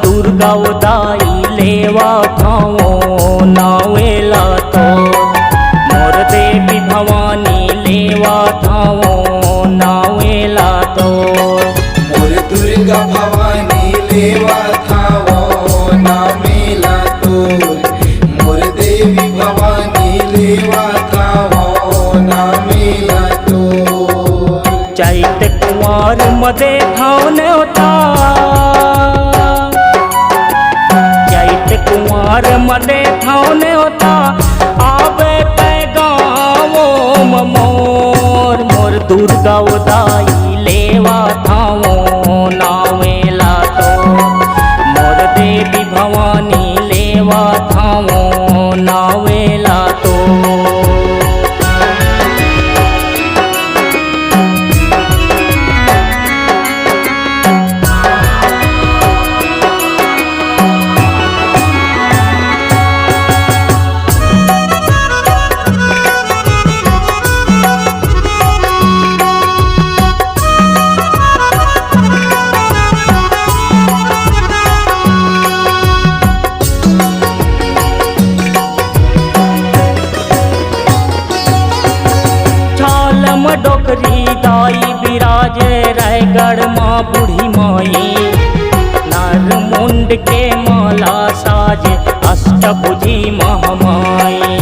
दुर्गा दाई लेवा थाओ नावेला तो मोर देवी भवानी लेवा थाओ नावेला तो मोर दुर्गा भवानी लेवा थाओ नावेला तो मोर देवी भवानी लेवा थाओ नावेला तो चैत कुंवर मदे भावने होता कुंवर मदे थाने होता आवे पैगामो मोर मोर दुर्गा दाई लेवा थाओ नावेला तो मोर देवी भवानी लेवा थाओ नावेला तो डोकरी दाई बिराजे रायगढ़ माँ बूढ़ी माई नर मुंड के माला साजे अष्टभुजी महामाई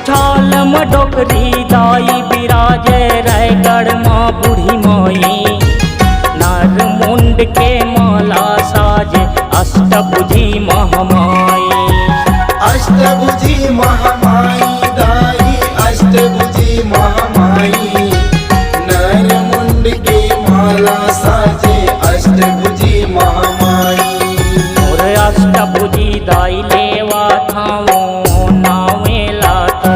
छालम डोकरी दाई बिराजे रायगढ़ माँ बूढ़ी माई नर मुंड के माला साजे अष्टभुजी महामाई अष्टभुजी महामाई दाई अष्टभुजी महामाई नर मुंड के माला साजे अष्टभुजी महामाई मोर अष्टभुजी दाई लेवा थाओ नावेला तो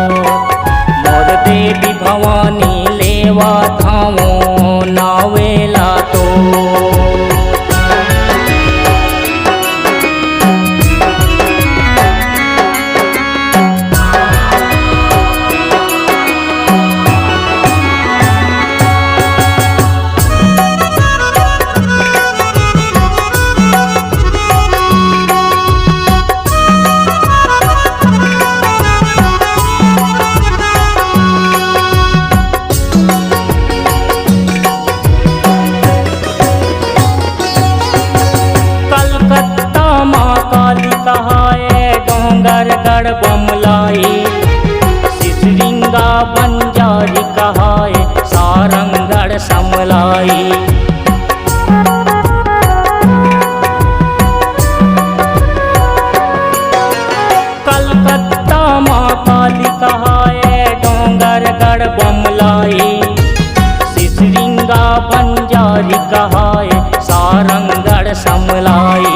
मोर देवी भवानी लेवा थाओ नावेला तो गढ़ बमलाई सिसरिंगा बंजारी कहाए सारंगढ़ समलाई कलकत्ता माँ काली कहाए डोंगरगढ़ बमलाई सिसरिंगा बंजारी कहाए सारंगढ़ समलाई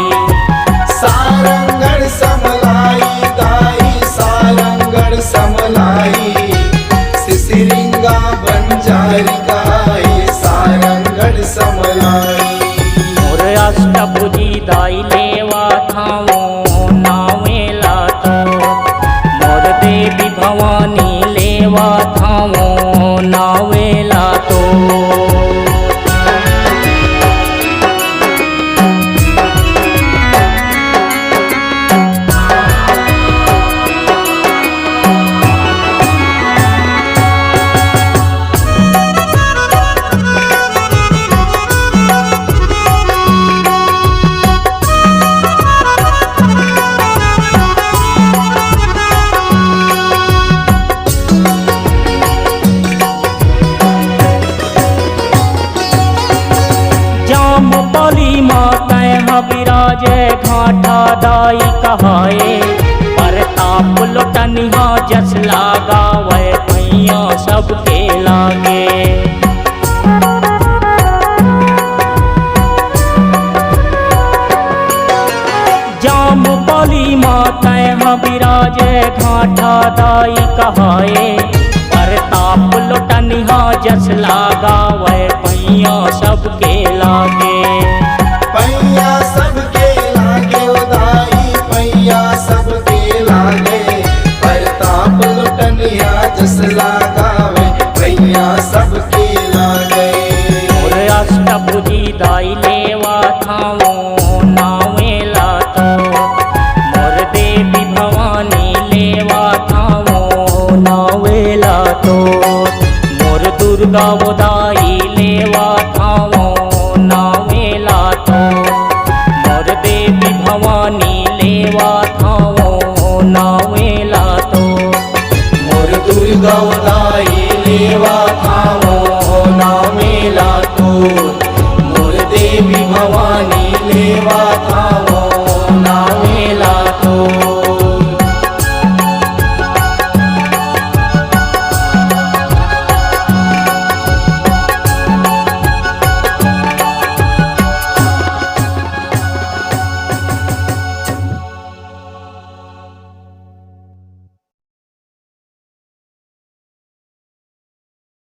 सारंगढ़ समलाई दाई सारंगढ़ समलाई सिसरिंगा बंजारी कहाए सारंगढ़ समलाई मोर अष्टभुजी दाई लेवा थाओ नावेला तो मोर देवी भवानी लेवा थाओ नावेला तो विराजे घाटा दाई कहाए प्रताप लोटनिया जस लगावे भैया सबके लागे विराजे घाटा दाई कहाए, प्रताप लोटनिया जस लगावे पैया सबके लागे।